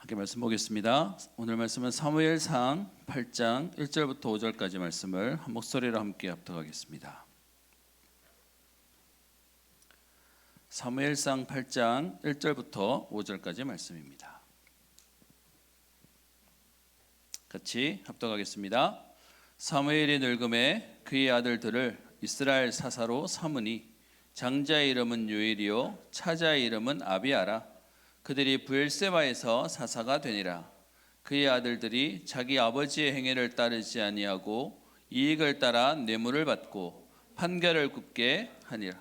함께 말씀 보겠습니다. 오늘 말씀은 사무엘상 8장 1절부터 5절까지 말씀을 한 목소리로 함께 합독하겠습니다. 사무엘상 8장 1절부터 5절까지 말씀입니다. 같이 합독하겠습니다. 사무엘이 늙음에 그의 아들들을 이스라엘 사사로 삼으니 장자의 이름은 요엘이요 차자의 이름은 아비아라. 그들이 브엘세바에서 사사가 되니라. 그의 아들들이 자기 아버지의 행위를 따르지 아니하고 이익을 따라 뇌물을 받고 판결을 굽게 하니라.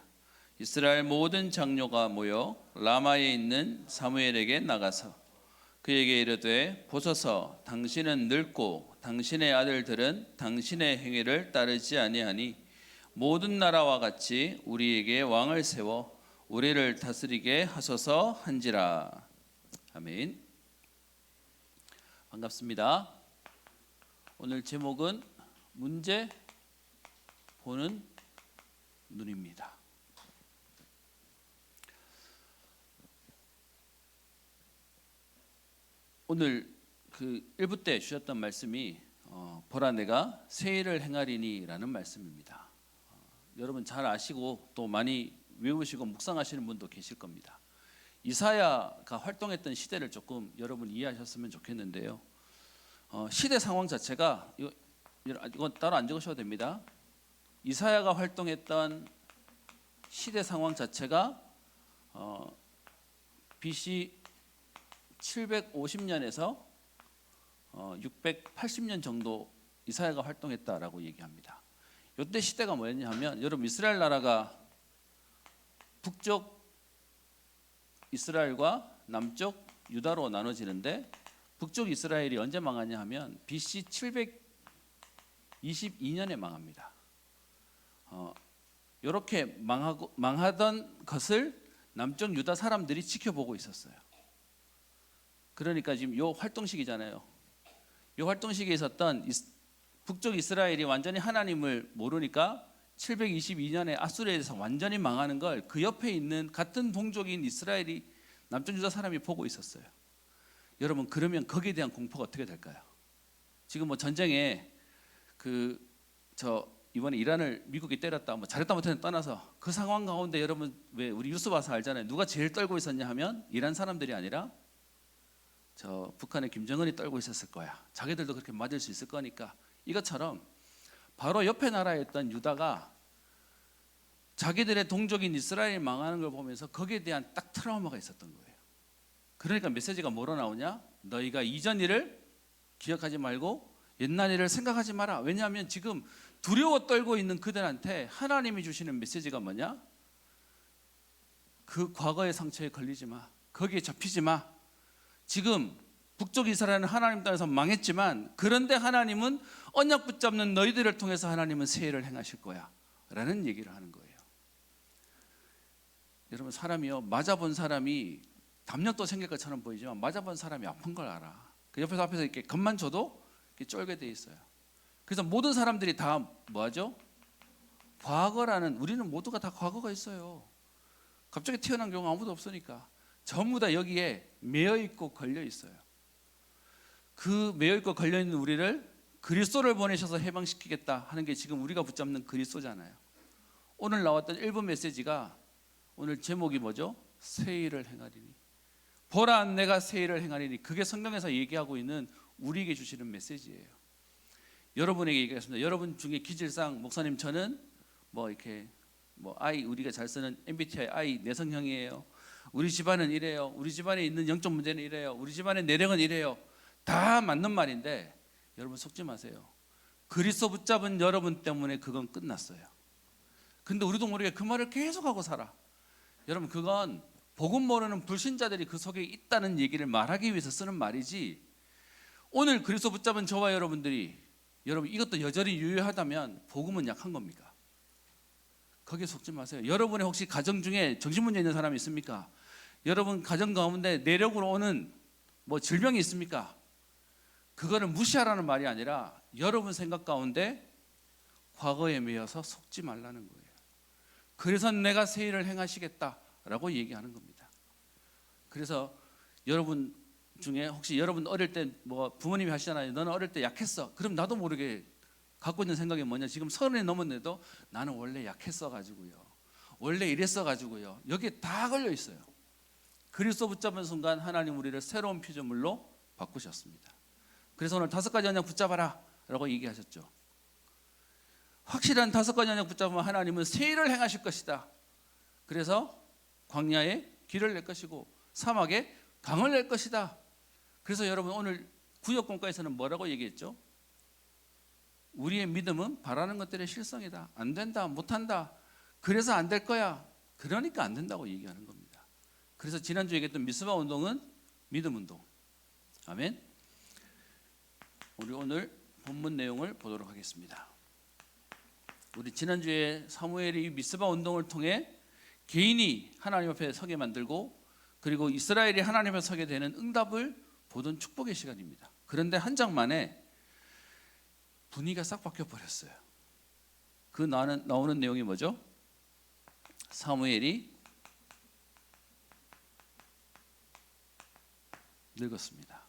이스라엘 모든 장로가 모여 라마에 있는 사무엘에게 나가서 그에게 이르되 보소서, 당신은 늙고 당신의 아들들은 당신의 행위를 따르지 아니하니 모든 나라와 같이 우리에게 왕을 세워 우리를 다스리게 하소서 한지라. 아멘. 반갑습니다. 오늘 제목은 문제 보는 눈입니다. 오늘 그 1부 때 주셨던 말씀이 보라 내가 새 일을 행하리니 라는 말씀입니다. 여러분 잘 아시고 또 많이 외우시고 묵상하시는 분도 계실 겁니다. 이사야가 활동했던 시대를 조금 여러분 이해하셨으면 좋겠는데요. 시대 상황 자체가 이건 따로 안 적으셔도 됩니다. 이사야가 활동했던 시대 상황 자체가 BC 750년에서 680년 정도 이사야가 활동했다라고 얘기합니다. 이때 시대가 뭐였냐 하면, 여러분 이스라엘 나라가 북쪽 이스라엘과 남쪽 유다로 나눠지는데, 북쪽 이스라엘이 언제 망하냐 하면 BC 722년에 망합니다. 이렇게 망하던 것을 남쪽 유다 사람들이 지켜보고 있었어요. 그러니까 지금 요 활동 시기잖아요. 요 활동 시기에 있었던 북쪽 이스라엘이 완전히 하나님을 모르니까 722년에 아수르에서 완전히 망하는 걸 그 옆에 있는 같은 동족인 이스라엘이 남쪽 유다 사람이 보고 있었어요. 여러분 그러면 거기에 대한 공포가 어떻게 될까요? 지금 뭐 전쟁에 이번에 이란을 미국이 때렸다, 뭐 잘했다 못했다 떠나서 그 상황 가운데 여러분 왜 우리 뉴스 봐서 알잖아요. 누가 제일 떨고 있었냐 하면 이란 사람들이 아니라 북한의 김정은이 떨고 있었을 거야. 자기들도 그렇게 맞을 수 있을 거니까. 이것처럼 바로 옆에 나라에 있던 유다가 자기들의 동족인 이스라엘이 망하는 걸 보면서 거기에 대한 딱 트라우마가 있었던 거예요. 그러니까 메시지가 뭐로 나오냐? 너희가 이전 일을 기억하지 말고 옛날 일을 생각하지 마라. 왜냐하면 지금 두려워 떨고 있는 그들한테 하나님이 주시는 메시지가 뭐냐? 그 과거의 상처에 걸리지 마. 거기에 잡히지 마. 지금 북쪽 이스라엘은 하나님 땅에서 망했지만, 그런데 하나님은 언약 붙잡는 너희들을 통해서 하나님은 새 일을 행하실 거야 라는 얘기를 하는 거예요. 여러분 사람이요, 맞아본 사람이 담력도 생길 것처럼 보이지만 맞아본 사람이 아픈 걸 알아. 그 앞에서 이렇게 겁만 줘도 이렇게 쫄게 돼 있어요. 그래서 모든 사람들이 다 뭐하죠? 과거라는, 우리는 모두가 다 과거가 있어요. 갑자기 태어난 경우 아무도 없으니까 전부 다 여기에 매여 있고 걸려 있어요. 그 매여 있고 걸려 있는 우리를 그리스도를 보내셔서 해방시키겠다 하는 게 지금 우리가 붙잡는 그리스도잖아요. 오늘 나왔던 1분 메시지가, 오늘 제목이 뭐죠? 새 일을 행하리니. 보라 내가 새 일을 행하리니. 그게 성경에서 얘기하고 있는 우리에게 주시는 메시지예요. 여러분에게 얘기하겠습니다. 여러분 중에 기질상 목사님 저는 우리가 잘 쓰는 MBTI I 내성형이에요. 우리 집안은 이래요. 우리 집안에 있는 영적 문제는 이래요. 우리 집안의 내력은 이래요. 다 맞는 말인데 여러분 속지 마세요. 그리스도 붙잡은 여러분 때문에 그건 끝났어요. 근데 우리도 모르게 그 말을 계속하고 살아. 여러분 그건 복음 모르는 불신자들이 그 속에 있다는 얘기를 말하기 위해서 쓰는 말이지, 오늘 그리스도 붙잡은 저와 여러분들이, 여러분 이것도 여전히 유효하다면 복음은 약한 겁니까? 거기에 속지 마세요. 여러분의 혹시 가정 중에 정신문제 있는 사람이 있습니까? 여러분 가정 가운데 내력으로 오는 질병이 있습니까? 그거를 무시하라는 말이 아니라 여러분 생각 가운데 과거에 매여서 속지 말라는 거예요. 그래서 내가 새 일을 행하시겠다라고 얘기하는 겁니다. 그래서 여러분 중에 혹시 여러분 어릴 때 뭐 부모님이 하시잖아요. 너는 어릴 때 약했어. 그럼 나도 모르게 갖고 있는 생각이 뭐냐, 지금 30이 넘었는데도 나는 원래 약했어 가지고요, 원래 이랬어 가지고요, 여기에 다 걸려 있어요. 그리스도 붙잡은 순간 하나님 우리를 새로운 피조물로 바꾸셨습니다. 그래서 오늘 5가지 언약 붙잡아라 라고 얘기하셨죠. 확실한 5가지 언약 붙잡으면 하나님은 새 일을 행하실 것이다. 그래서 광야에 길을 낼 것이고 사막에 강을 낼 것이다. 그래서 여러분 오늘 구역공과에서는 뭐라고 얘기했죠? 우리의 믿음은 바라는 것들의 실성이다. 안 된다, 못한다, 그래서 안 될 거야, 그러니까 안 된다고 얘기하는 겁니다. 그래서 지난주에 얘기했던 미스바 운동은 믿음 운동. 아멘. 우리 오늘 본문 내용을 보도록 하겠습니다. 우리 지난주에 사무엘이 미스바 운동을 통해 개인이 하나님 앞에 서게 만들고, 그리고 이스라엘이 하나님 앞에 서게 되는 응답을 보던 축복의 시간입니다. 그런데 한 장 만에 분위기가 싹 바뀌어 버렸어요. 그 나오는 내용이 뭐죠? 사무엘이 늙었습니다.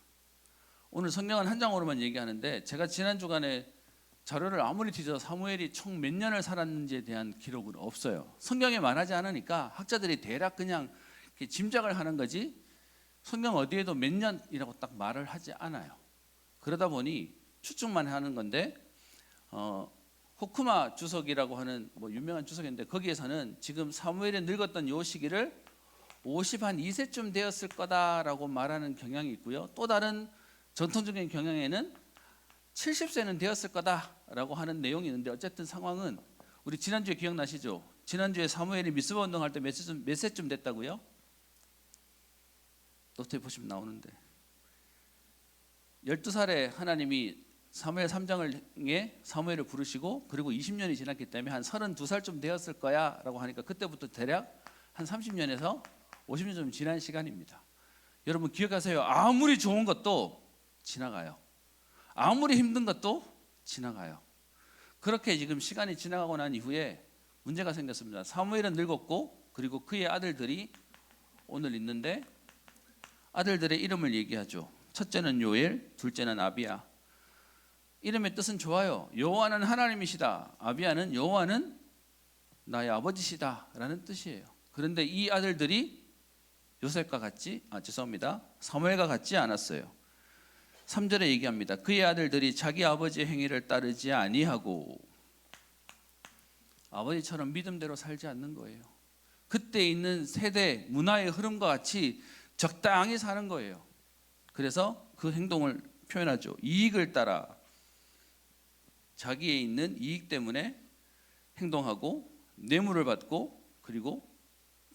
오늘 성경은 한 장으로만 얘기하는데, 제가 지난 주간에 자료를 아무리 뒤져서 사무엘이 총 몇 년을 살았는지에 대한 기록은 없어요. 성경에 말하지 않으니까 학자들이 대략 그냥 이렇게 짐작을 하는 거지, 성경 어디에도 몇 년이라고 딱 말을 하지 않아요. 그러다 보니 추측만 하는 건데, 호쿠마 주석이라고 하는 뭐 유명한 주석인데, 거기에서는 지금 사무엘이 늙었던 요 시기를 52세쯤 되었을 거다라고 말하는 경향이 있고요. 또 다른 전통적인 경향에는 70세는 되었을 거다라고 하는 내용이 있는데, 어쨌든 상황은 우리 지난주에 기억나시죠? 지난주에 사무엘이 미스바 운동할 때 몇 세쯤 됐다고요? 노트에 보시면 나오는데, 12살에 하나님이 사무엘 3장에 사무엘을 부르시고, 그리고 20년이 지났기 때문에 한 32살쯤 되었을 거야 라고 하니까, 그때부터 대략 한 30년에서 50년쯤 지난 시간입니다. 여러분 기억하세요. 아무리 좋은 것도 지나가요. 아무리 힘든 것도 지나가요. 그렇게 지금 시간이 지나가고 난 이후에 문제가 생겼습니다. 사무엘은 늙었고, 그리고 그의 아들들이 오늘 있는데, 아들들의 이름을 얘기하죠. 첫째는 요엘, 둘째는 아비야. 이름의 뜻은 좋아요. 여호와는 하나님이시다. 아비야는 여호와는 나의 아버지시다 라는 뜻이에요. 그런데 이 아들들이 사무엘과 같지 않았어요. 3절에 얘기합니다. 그의 아들들이 자기 아버지의 행위를 따르지 아니하고, 아버지처럼 믿음대로 살지 않는 거예요. 그때 있는 세대 문화의 흐름과 같이 적당히 사는 거예요. 그래서 그 행동을 표현하죠. 이익을 따라, 자기에 있는 이익 때문에 행동하고, 뇌물을 받고, 그리고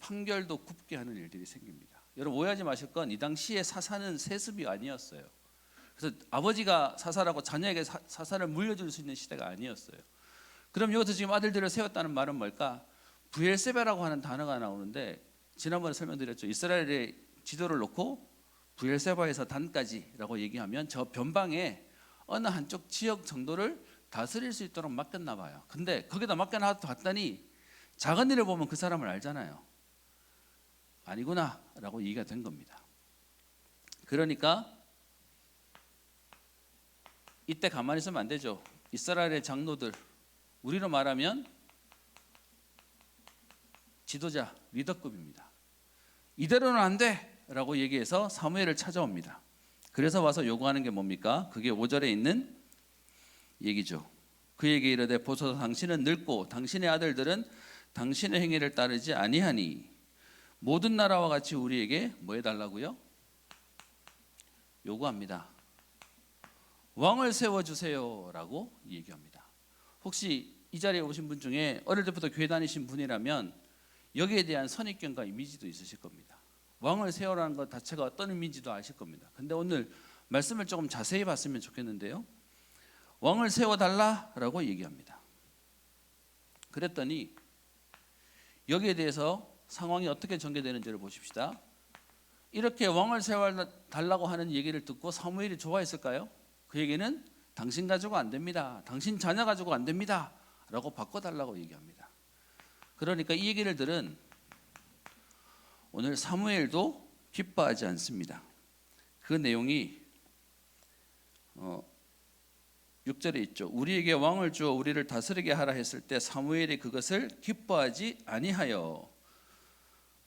판결도 굽게 하는 일들이 생깁니다. 여러분 오해하지 마실 건, 이 당시에 사사는 세습이 아니었어요. 그래서 아버지가 사사라고 자녀에게 사사를 물려줄 수 있는 시대가 아니었어요. 그럼 여기서 지금 아들들을 세웠다는 말은 뭘까? 브엘세바라고 하는 단어가 나오는데, 지난번에 설명드렸죠. 이스라엘의 지도를 놓고 브엘세바에서 단까지라고 얘기하면 저 변방에 어느 한쪽 지역 정도를 다스릴 수 있도록 맡겼나 봐요. 근데 거기다 맡겨놨더니 작은 일을 보면 그 사람을 알잖아요. 아니구나 라고 얘기가 된 겁니다. 그러니까 이때 가만히 있으면 안 되죠. 이스라엘의 장로들, 우리로 말하면 지도자, 리더급입니다. 이대로는 안 돼 라고 얘기해서 사무엘을 찾아옵니다. 그래서 와서 요구하는 게 뭡니까? 그게 5절에 있는 얘기죠. 그에게 이르되 보소서, 당신은 늙고 당신의 아들들은 당신의 행위를 따르지 아니하니 모든 나라와 같이 우리에게 뭐 해달라고요? 요구합니다. 왕을 세워주세요 라고 얘기합니다. 혹시 이 자리에 오신 분 중에 어릴 때부터 교회 다니신 분이라면 여기에 대한 선입견과 이미지도 있으실 겁니다. 왕을 세우라는 것 자체가 어떤 의미인지도 아실 겁니다. 근데 오늘 말씀을 조금 자세히 봤으면 좋겠는데요, 왕을 세워달라라고 얘기합니다. 그랬더니 여기에 대해서 상황이 어떻게 전개되는지를 보십시다. 이렇게 왕을 세워달라고 하는 얘기를 듣고 사무엘이 좋아했을까요? 그 얘기는 당신 가지고 안 됩니다, 당신 자녀 가지고 안 됩니다 라고 바꿔달라고 얘기합니다. 그러니까 이 얘기를 들은 오늘 사무엘도 기뻐하지 않습니다. 그 내용이 6절에 있죠. 우리에게 왕을 주어 우리를 다스리게 하라 했을 때 사무엘이 그것을 기뻐하지 아니하여,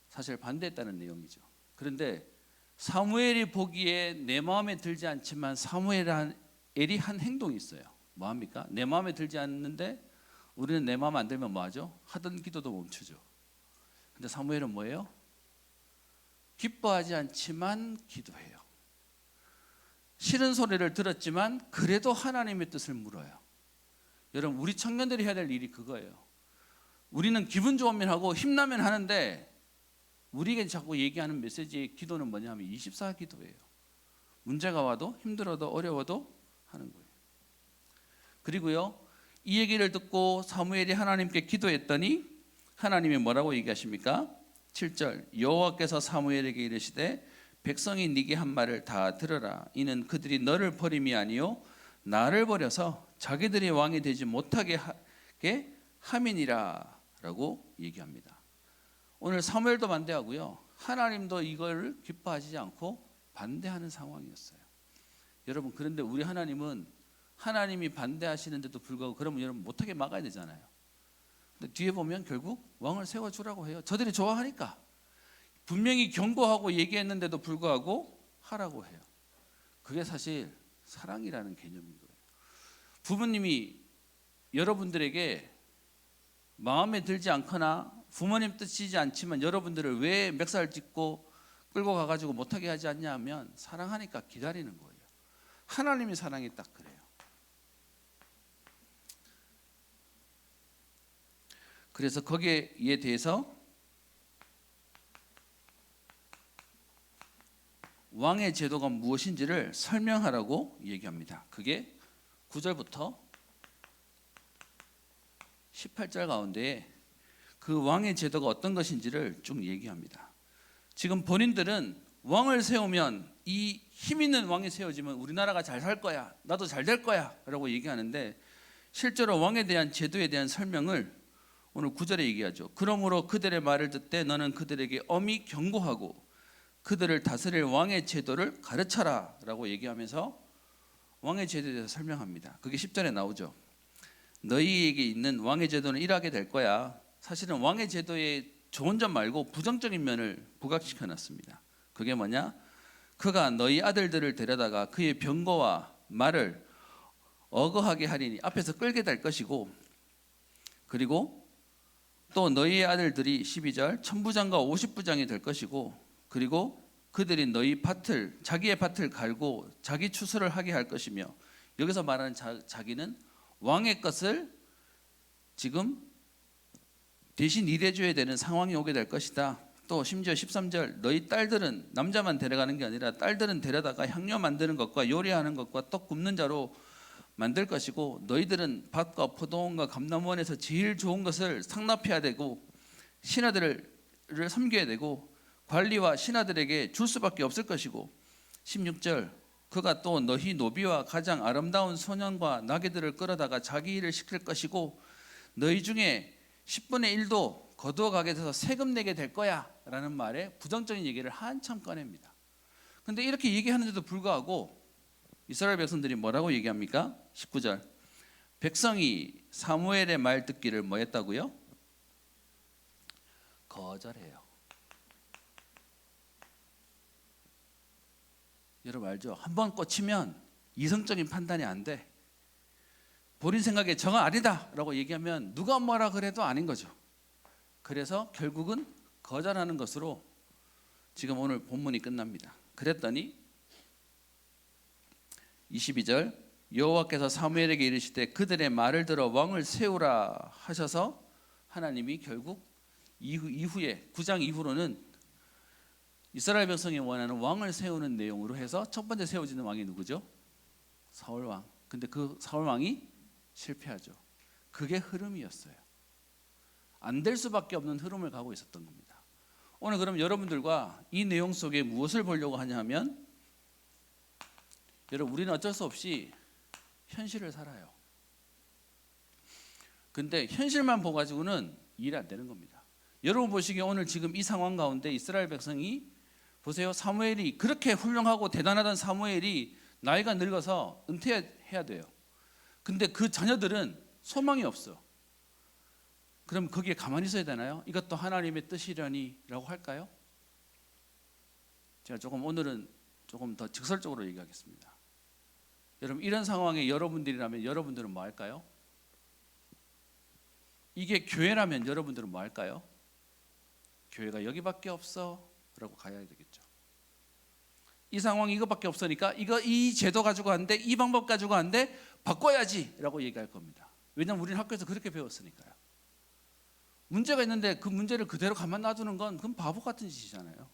사실 반대했다는 내용이죠. 그런데 사무엘이 보기에 내 마음에 들지 않지만 사무엘이 한 행동이 있어요. 뭐합니까? 내 마음에 들지 않는데 우리는 내 마음 안 들면 뭐하죠? 하던 기도도 멈추죠. 근데 사무엘은 뭐예요? 기뻐하지 않지만 기도해요. 싫은 소리를 들었지만 그래도 하나님의 뜻을 물어요. 여러분, 우리 청년들이 해야 될 일이 그거예요. 우리는 기분 좋으면 하고 힘나면 하는데 우리에게 자꾸 얘기하는 메시지의 기도는 뭐냐면 24기도예요. 문제가 와도 힘들어도 어려워도 하는 거예요. 그리고요, 이 얘기를 듣고 사무엘이 하나님께 기도했더니 하나님이 뭐라고 얘기하십니까? 7절, 여호와께서 사무엘에게 이르시되 백성이 네게 한 말을 다 들으라. 이는 그들이 너를 버림이 아니요 나를 버려서 자기들이 왕이 되지 못하게 하게 함이니라 라고 얘기합니다. 오늘 사무엘도 반대하고요, 하나님도 이걸 기뻐하시지 않고 반대하는 상황이었어요. 여러분, 그런데 우리 하나님은 하나님이 반대하시는데도 불구하고 그러면 여러분 못하게 막아야 되잖아요. 근데 뒤에 보면 결국 왕을 세워주라고 해요. 저들이 좋아하니까. 분명히 경고하고 얘기했는데도 불구하고 하라고 해요. 그게 사실 사랑이라는 개념인 거예요. 부모님이 여러분들에게 마음에 들지 않거나 부모님 뜻이지 않지만 여러분들을 왜 멱살 짚고 끌고 가가지고 못하게 하지 않냐 하면 사랑하니까 기다리는 거예요. 하나님의 사랑이 딱 그래요. 그래서 거기에 대해서 왕의 제도가 무엇인지를 설명하라고 얘기합니다. 그게 9절부터 18절 가운데에 그 왕의 제도가 어떤 것인지를 쭉 얘기합니다. 지금 본인들은 왕을 세우면 이 힘 있는 왕이 세워지면 우리나라가 잘 살 거야, 나도 잘 될 거야 라고 얘기하는데, 실제로 왕에 대한 제도에 대한 설명을 오늘 9절에 얘기하죠. 그러므로 그들의 말을 듣되 너는 그들에게 엄히 경고하고 그들을 다스릴 왕의 제도를 가르쳐라 라고 얘기하면서 왕의 제도에 대해서 설명합니다. 그게 10절에 나오죠. 너희에게 있는 왕의 제도는 이러하게 될 거야. 사실은 왕의 제도의 좋은 점 말고 부정적인 면을 부각시켜 놨습니다. 그게 뭐냐? 그가 너희 아들들을 데려다가 그의 병거와 말을 어거하게 하리니, 앞에서 끌게 될 것이고, 그리고 또 너희의 아들들이 12절 천부장과 50부장이 될 것이고, 그리고 그들이 너희 밭을, 자기의 밭을 갈고 자기 추수를 하게 할 것이며, 여기서 말하는 자기는 왕의 것을 지금 대신 일해줘야 되는 상황이 오게 될 것이다. 또 심지어 13절 너희 딸들은, 남자만 데려가는 게 아니라 딸들은 데려다가 향료 만드는 것과 요리하는 것과 떡 굽는 자로 만들 것이고, 너희들은 밭과 포도원과 감람원에서 제일 좋은 것을 상납해야 되고 신하들을 섬겨야 되고 관리와 신하들에게 줄 수밖에 없을 것이고, 16절 그가 또 너희 노비와 가장 아름다운 소년과 나귀들을 끌어다가 자기 일을 시킬 것이고 너희 중에 10분의 1도 거두어 가게 돼서 세금 내게 될 거야 라는 말에 부정적인 얘기를 한참 꺼냅니다. 근데 이렇게 얘기하는데도 불구하고 이스라엘 백성들이 뭐라고 얘기합니까? 19절 백성이 사무엘의 말 듣기를 뭐 했다고요? 거절해요. 여러분 알죠? 한번 꽂히면 이성적인 판단이 안 돼. 본인 생각에 저건 아니다 라고 얘기하면 누가 뭐라 그래도 아닌 거죠. 그래서 결국은 거절하는 것으로 지금 오늘 본문이 끝납니다. 그랬더니 22절 여호와께서 사무엘에게 이르시되 그들의 말을 들어 왕을 세우라 하셔서 하나님이 결국 이후에 9장 이후로는 이스라엘 백성이 원하는 왕을 세우는 내용으로 해서 첫 번째 세워지는 왕이 누구죠? 사울 왕. 근데 그 사울 왕이 실패하죠. 그게 흐름이었어요. 안 될 수밖에 없는 흐름을 가고 있었던 겁니다. 오늘 그럼 여러분들과 이 내용 속에 무엇을 보려고 하냐 하면, 여러분 우리는 어쩔 수 없이 현실을 살아요. 근데 현실만 보가지고는 일이 안 되는 겁니다. 여러분 보시기에 오늘 지금 이 상황 가운데 이스라엘 백성이 보세요. 사무엘이 그렇게 훌륭하고 대단하던 사무엘이 나이가 늙어서 은퇴해야 돼요. 근데 그 자녀들은 소망이 없어. 그럼 거기에 가만히 있어야 되나요? 이것도 하나님의 뜻이려니 라고 할까요? 제가 오늘은 조금 더 직설적으로 얘기하겠습니다. 여러분, 이런 상황에 여러분들이라면 여러분들은 뭐 할까요? 이게 교회라면 여러분들은 뭐 할까요? 교회가 여기밖에 없어 라고 가야 되겠죠. 이 상황이 이거밖에 없으니까 이 제도 가지고 안 돼, 이 방법 가지고 안 돼, 바꿔야지 라고 얘기할 겁니다. 왜냐하면 우리는 학교에서 그렇게 배웠으니까요. 문제가 있는데 그 문제를 그대로 가만 놔두는 건 그건 바보 같은 짓이잖아요.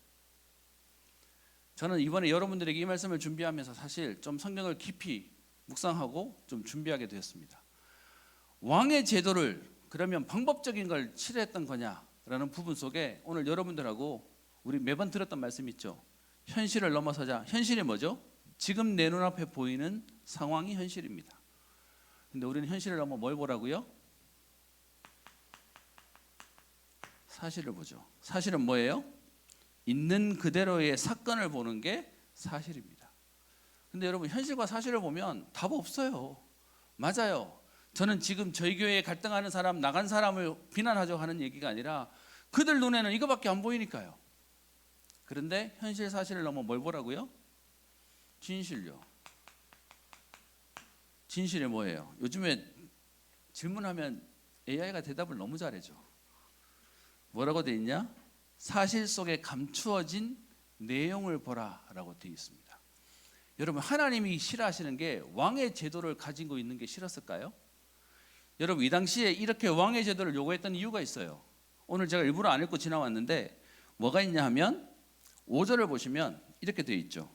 저는 이번에 여러분들에게 이 말씀을 준비하면서 사실 좀 성경을 깊이 묵상하고 좀 준비하게 되었습니다. 왕의 제도를 그러면 방법적인 걸 취했던 거냐라는 부분 속에 오늘 여러분들하고 우리 매번 들었던 말씀 있죠. 현실을 넘어서자. 현실이 뭐죠? 지금 내 눈앞에 보이는 상황이 현실입니다. 근데 우리는 현실을 넘어 뭘 보라고요? 사실을 보죠. 사실은 뭐예요? 있는 그대로의 사건을 보는 게 사실입니다. 근데 여러분, 현실과 사실을 보면 답 없어요. 맞아요. 저는 지금 저희 교회에 갈등하는 사람, 나간 사람을 비난하자고 하는 얘기가 아니라 그들 눈에는 이거밖에 안 보이니까요. 그런데 현실 사실을 넘어 뭘 보라고요? 진실요. 진실이 뭐예요? 요즘에 질문하면 AI가 대답을 너무 잘해줘. 뭐라고 돼 있냐? 사실 속에 감추어진 내용을 보라라고 되어 있습니다. 여러분, 하나님이 싫어하시는 게 왕의 제도를 가지고 있는 게 싫었을까요? 여러분, 이 당시에 이렇게 왕의 제도를 요구했던 이유가 있어요. 오늘 제가 일부러 안 읽고 지나왔는데 뭐가 있냐 하면 5절을 보시면 이렇게 되어 있죠.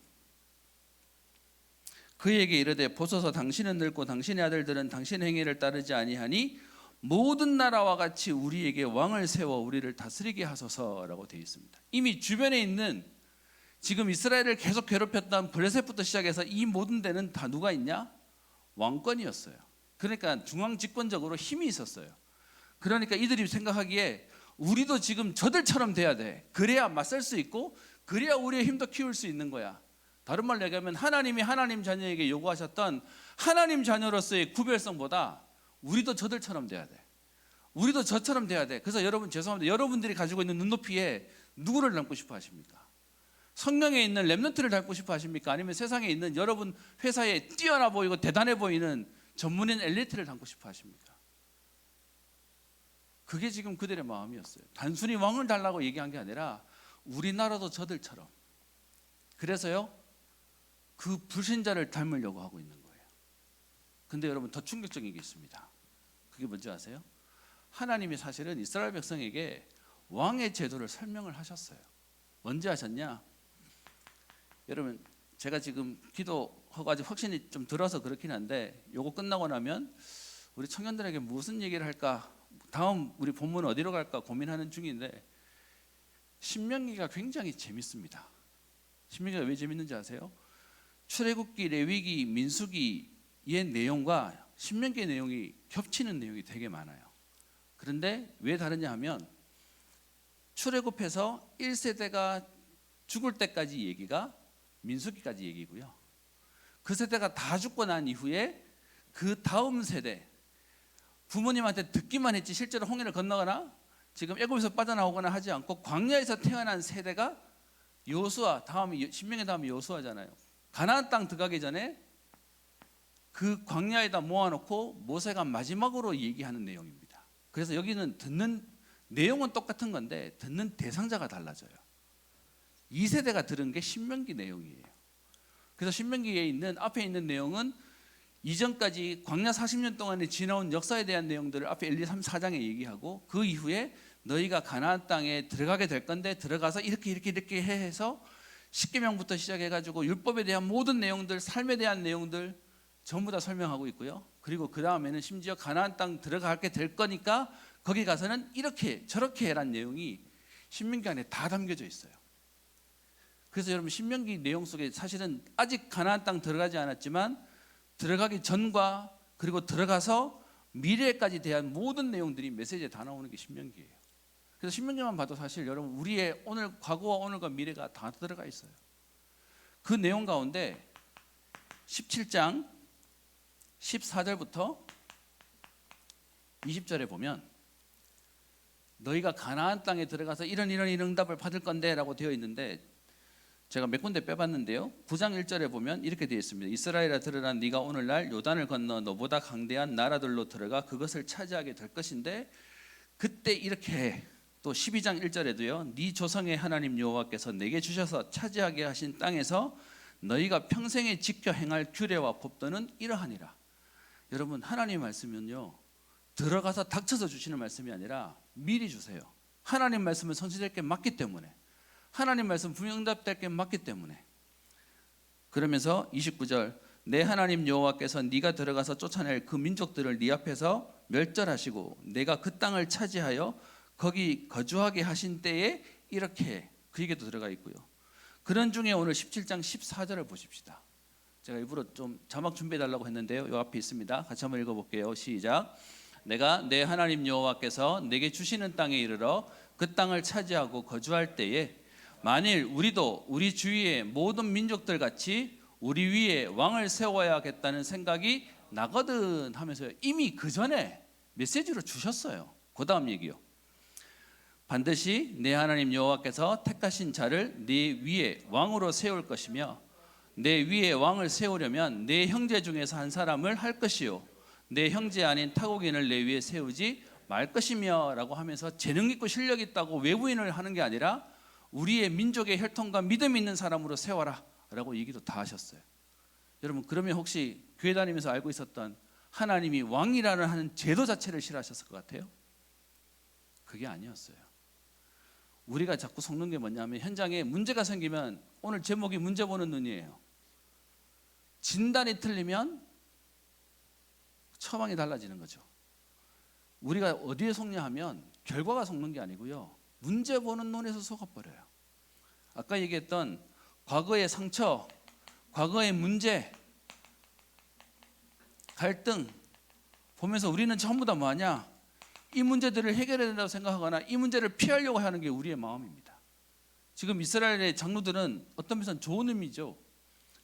그에게 이르되 보소서 당신은 늙고 당신의 아들들은 당신의 행위를 따르지 아니하니 모든 나라와 같이 우리에게 왕을 세워 우리를 다스리게 하소서라고 되어 있습니다. 이미 주변에 있는 지금 이스라엘을 계속 괴롭혔던 블레셋부터 시작해서 이 모든 데는 다 누가 있냐? 왕권이었어요. 그러니까 중앙 집권적으로 힘이 있었어요. 그러니까 이들이 생각하기에 우리도 지금 저들처럼 돼야 돼. 그래야 맞설 수 있고 그래야 우리의 힘도 키울 수 있는 거야. 다른 말로 얘기하면 하나님이 하나님 자녀에게 요구하셨던 하나님 자녀로서의 구별성보다 우리도 저들처럼 돼야 돼. 우리도 저처럼 돼야 돼. 그래서 여러분, 죄송합니다. 여러분들이 가지고 있는 눈높이에 누구를 닮고 싶어 하십니까? 성령에 있는 렘넌트를 닮고 싶어 하십니까? 아니면 세상에 있는 여러분 회사에 뛰어나 보이고 대단해 보이는 전문인 엘리트를 닮고 싶어 하십니까? 그게 지금 그들의 마음이었어요. 단순히 왕을 달라고 얘기한 게 아니라 우리나라도 저들처럼. 그래서요, 그 불신자를 닮으려고 하고 있는 거예요. 근데 여러분, 더 충격적인 게 있습니다. 그게 뭔지 아세요? 하나님이 사실은 이스라엘 백성에게 왕의 제도를 설명을 하셨어요. 언제 하셨냐? 여러분, 제가 지금 기도하고 아직 확신이 좀 들어서 그렇긴 한데 요거 끝나고 나면 우리 청년들에게 무슨 얘기를 할까, 다음 우리 본문 어디로 갈까 고민하는 중인데 신명기가 굉장히 재밌습니다. 신명기가 왜 재밌는지 아세요? 출애굽기, 레위기, 민수기의 내용과 신명기의 내용이 겹치는 내용이 되게 많아요. 그런데 왜 다르냐 하면 출애굽해서 1세대가 죽을 때까지 얘기가 민수기까지 얘기고요. 그 세대가 다 죽고 난 이후에 그 다음 세대, 부모님한테 듣기만 했지 실제로 홍해를 건너거나 지금 애굽에서 빠져나오거나 하지 않고 광야에서 태어난 세대가 여호수아, 다음이 신명기 다음이 여호수아잖아요. 가나안 땅 들어가기 전에 그 광야에다 모아놓고 모세가 마지막으로 얘기하는 내용입니다. 그래서 여기는 듣는 내용은 똑같은 건데 듣는 대상자가 달라져요. 2세대가 들은 게 신명기 내용이에요. 그래서 신명기에 있는 앞에 있는 내용은 이전까지 광야 40년 동안에 지나온 역사에 대한 내용들을 앞에 1, 2, 3, 4장에 얘기하고 그 이후에 너희가 가나안 땅에 들어가게 될 건데 들어가서 이렇게 해서 십계명부터 시작해가지고 율법에 대한 모든 내용들, 삶에 대한 내용들 전부 다 설명하고 있고요. 그리고 그 다음에는 심지어 가나안 땅 들어가게 될 거니까 거기 가서는 이렇게 저렇게 해라는 내용이 신명기 안에 다 담겨져 있어요. 그래서 여러분, 신명기 내용 속에 사실은 아직 가나안 땅 들어가지 않았지만 들어가기 전과 그리고 들어가서 미래까지 대한 모든 내용들이 메시지에 다 나오는 게 신명기예요. 그래서 신명기만 봐도 사실 여러분 우리의 오늘, 과거와 오늘과 미래가 다 들어가 있어요. 그 내용 가운데 17장 14절부터 20절에 보면 너희가 가나안 땅에 들어가서 이런 응답을 받을 건데 라고 되어 있는데, 제가 몇 군데 빼봤는데요, 9장 1절에 보면 이렇게 되어 있습니다. 이스라엘아 들으라, 네가 오늘날 요단을 건너 너보다 강대한 나라들로 들어가 그것을 차지하게 될 것인데, 그때 이렇게 해. 또 12장 1절에도요, 네 조상의 하나님 여호와께서 내게 주셔서 차지하게 하신 땅에서 너희가 평생에 지켜 행할 규례와 법도는 이러하니라. 여러분, 하나님 말씀은요 들어가서 닥쳐서 주시는 말씀이 아니라 미리 주세요. 하나님 말씀은 성취될 게 맞기 때문에, 하나님 말씀 분명 응답될 게 맞기 때문에. 그러면서 29절, 내 하나님 여호와께서 네가 들어가서 쫓아낼 그 민족들을 네 앞에서 멸절하시고 내가 그 땅을 차지하여 거기 거주하게 하신 때에 이렇게 해. 그 얘기도 들어가 있고요. 그런 중에 오늘 17장 14절을 보십시다. 제가 일부러 좀 자막 준비해 달라고 했는데요, 요 앞에 있습니다. 같이 한번 읽어볼게요. 시작. 내가 내 하나님 여호와께서 내게 주시는 땅에 이르러 그 땅을 차지하고 거주할 때에 만일 우리도 우리 주위의 모든 민족들 같이 우리 위에 왕을 세워야겠다는 생각이 나거든 하면서 이미 그 전에 메시지로 주셨어요. 그 다음 얘기요. 반드시 내 하나님 여호와께서 택하신 자를 네 위에 왕으로 세울 것이며 내 위에 왕을 세우려면 내 형제 중에서 한 사람을 할 것이요 내 형제 아닌 타국인을 내 위에 세우지 말 것이며 라고 하면서 재능 있고 실력 있다고 외부인을 하는 게 아니라 우리의 민족의 혈통과 믿음 있는 사람으로 세워라 라고 얘기도 다 하셨어요. 여러분, 그러면 혹시 교회 다니면서 알고 있었던 하나님이 왕이라는 하는 제도 자체를 싫어하셨을 것 같아요? 그게 아니었어요. 우리가 자꾸 속는 게 뭐냐면, 현장에 문제가 생기면, 오늘 제목이 문제 보는 눈이에요. 진단이 틀리면 처방이 달라지는 거죠. 우리가 어디에 속냐 하면 결과가 속는 게 아니고요, 문제 보는 눈에서 속아버려요. 아까 얘기했던 과거의 상처, 과거의 문제, 갈등 보면서 우리는 전부 다 뭐하냐, 이 문제들을 해결해야 된다고 생각하거나 이 문제를 피하려고 하는 게 우리의 마음입니다. 지금 이스라엘의 장로들은 어떤 면에서는 좋은 의미죠.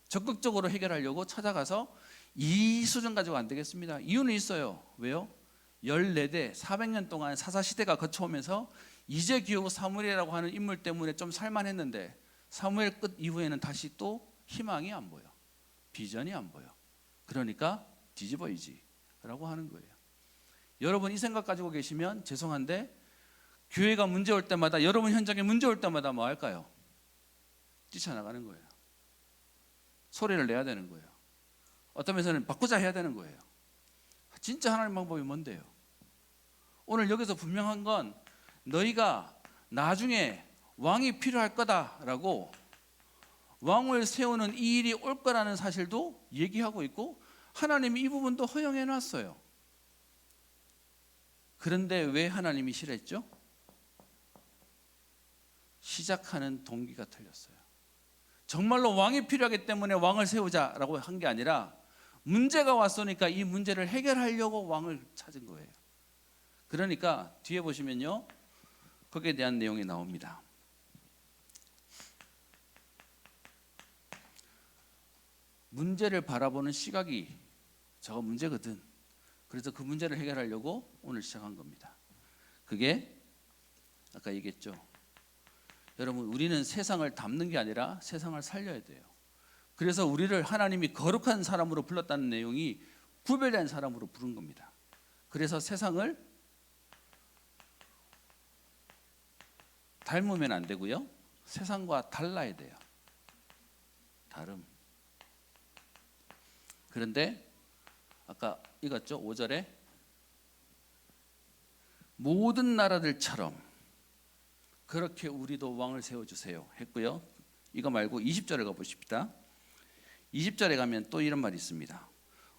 적극적으로 해결하려고 찾아가서 이 수준 가지고 안 되겠습니다. 이유는 있어요. 왜요? 14대 400년 동안 사사시대가 거쳐오면서 이제 겨우 사무엘이라고 하는 인물 때문에 좀 살만했는데, 사무엘 끝 이후에는 다시 또 희망이 안 보여, 비전이 안 보여. 그러니까 뒤집어이지 라고 하는 거예요. 여러분, 이 생각 가지고 계시면 죄송한데 교회가 문제 올 때마다, 여러분 현장에 문제 올 때마다 뭐 할까요? 뛰쳐나가는 거예요. 소리를 내야 되는 거예요. 어떤 면에서는 바꾸자 해야 되는 거예요. 진짜 하나님 방법이 뭔데요? 오늘 여기서 분명한 건 너희가 나중에 왕이 필요할 거다라고, 왕을 세우는 이 일이 올 거라는 사실도 얘기하고 있고, 하나님이 이 부분도 허용해 놨어요. 그런데 왜 하나님이 싫어했죠? 시작하는 동기가 틀렸어요. 정말로 왕이 필요하기 때문에 왕을 세우자라고 한 게 아니라, 문제가 왔으니까 이 문제를 해결하려고 왕을 찾은 거예요. 그러니까 뒤에 보시면요, 거기에 대한 내용이 나옵니다. 문제를 바라보는 시각이 저거 문제거든. 그래서 그 문제를 해결하려고 오늘 시작한 겁니다. 그게 아까 얘기했죠. 여러분, 우리는 세상을 담는 게 아니라 세상을 살려야 돼요. 그래서 우리를 하나님이 거룩한 사람으로 불렀다는 내용이 구별된 사람으로 부른 겁니다. 그래서 세상을 닮으면 안 되고요, 세상과 달라야 돼요. 다름. 그런데 아까 읽었죠? 5절에 모든 나라들처럼 그렇게 우리도 왕을 세워주세요 했고요. 이거 말고 20절에 가보십시다. 20절에 가면 또 이런 말이 있습니다.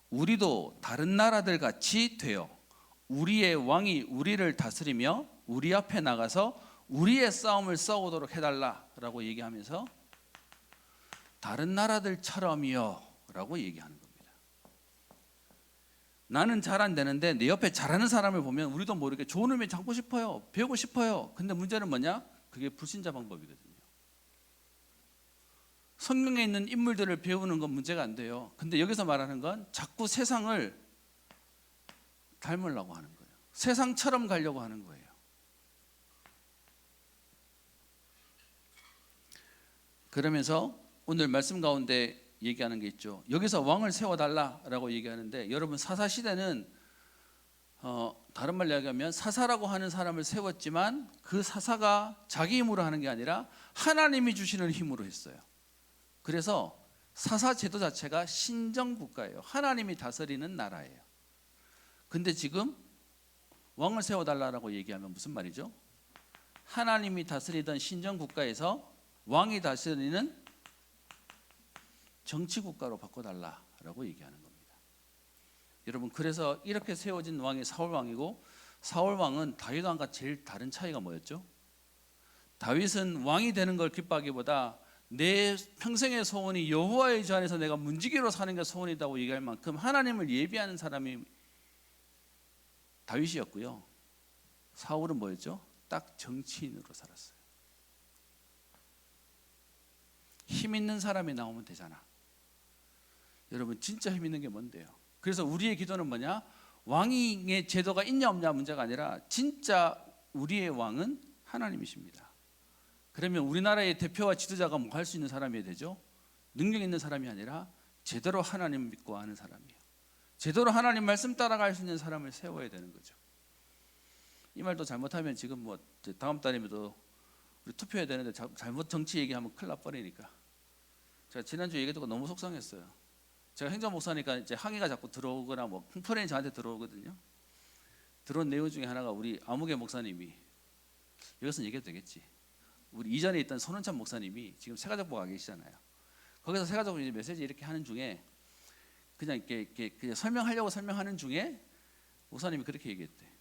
우리도 다른 나라들 같이 되어 우리의 왕이 우리를 다스리며 우리 앞에 나가서 우리의 싸움을 싸우도록 해달라라고 얘기하면서 다른 나라들처럼이요 라고 얘기하는 겁니다. 나는 잘 안 되는데 내 옆에 잘하는 사람을 보면 우리도 모르게 좋은 의미 잡고 싶어요. 배우고 싶어요. 근데 문제는 뭐냐? 그게 불신자 방법이거든요. 성경에 있는 인물들을 배우는 건 문제가 안 돼요. 근데 여기서 말하는 건 자꾸 세상을 닮으려고 하는 거예요. 세상처럼 가려고 하는 거예요. 그러면서 오늘 말씀 가운데 얘기하는 게 있죠. 여기서 왕을 세워달라라고 얘기하는데, 여러분 사사시대는 다른 말로 이야기하면 사사라고 하는 사람을 세웠지만 그 사사가 자기 힘으로 하는 게 아니라 하나님이 주시는 힘으로 했어요. 그래서 사사 제도 자체가 신정국가예요. 하나님이 다스리는 나라예요. 근데 지금 왕을 세워달라고 얘기하면 무슨 말이죠? 하나님이 다스리던 신정국가에서 왕이 다스리는 정치국가로 바꿔달라라고 얘기하는 겁니다. 여러분, 그래서 이렇게 세워진 왕이 사울왕이고, 사울왕은 다윗왕과 제일 다른 차이가 뭐였죠? 다윗은 왕이 되는 걸 기뻐하기보다 내 평생의 소원이 여호와의 전 안에서 내가 문지기로 사는 게 소원이라고 얘기할 만큼 하나님을 예비하는 사람이 다윗이었고요. 사울은 뭐였죠? 딱 정치인으로 살았어요. 힘 있는 사람이 나오면 되잖아. 여러분, 진짜 힘 있는 게 뭔데요? 그래서 우리의 기도는 뭐냐? 왕의 제도가 있냐 없냐 문제가 아니라 진짜 우리의 왕은 하나님이십니다. 그러면 우리나라의 대표와 지도자가 뭐 할 수 있는 사람이 되죠? 능력 있는 사람이 아니라 제대로 하나님 믿고 하는 사람이에요. 제대로 하나님 말씀 따라갈 수 있는 사람을 세워야 되는 거죠. 이 말도 잘못하면 지금 뭐 다음 달이면도 우리 투표해야 되는데 잘못 정치 얘기하면 큰일 나버리니까. 제가 지난주에 얘기 듣고 너무 속상했어요. 제가 행정목사니까 이제 항의가 자꾸 들어오거나 뭐 컴플레인이 저한테 들어오거든요. 들어온 내용 중에 하나가 우리 아무개 목사님이, 여기서는 얘기해도 되겠지, 우리 이전에 있던 손은찬 목사님이 지금 새가족부가 계시잖아요. 거기서 새가족부 이제 메시지 이렇게 하는 중에 그냥 이렇게 그냥 설명하려고 설명하는 중에 목사님이 그렇게 얘기했대.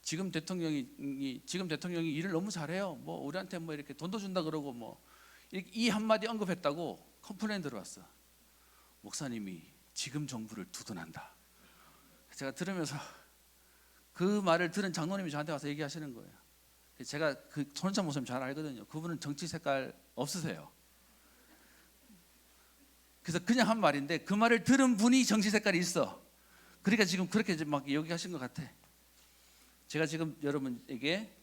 지금 대통령이 일을 너무 잘해요. 뭐 우리한테 뭐 이렇게 돈도 준다 그러고 뭐 이 한마디 언급했다고 컴플레인 들어왔어. 목사님이 지금 정부를 두둔한다. 제가 들으면서 그 말을 들은 장로님이 저한테 와서 얘기하시는 거예요. 제가 그 손은찬 목사님 잘 알거든요. 그분은 정치 색깔 없으세요. 그래서 그냥 한 말인데 그 말을 들은 분이 정치 색깔이 있어. 그러니까 지금 그렇게 막 얘기하신 것 같아. 제가 지금 여러분에게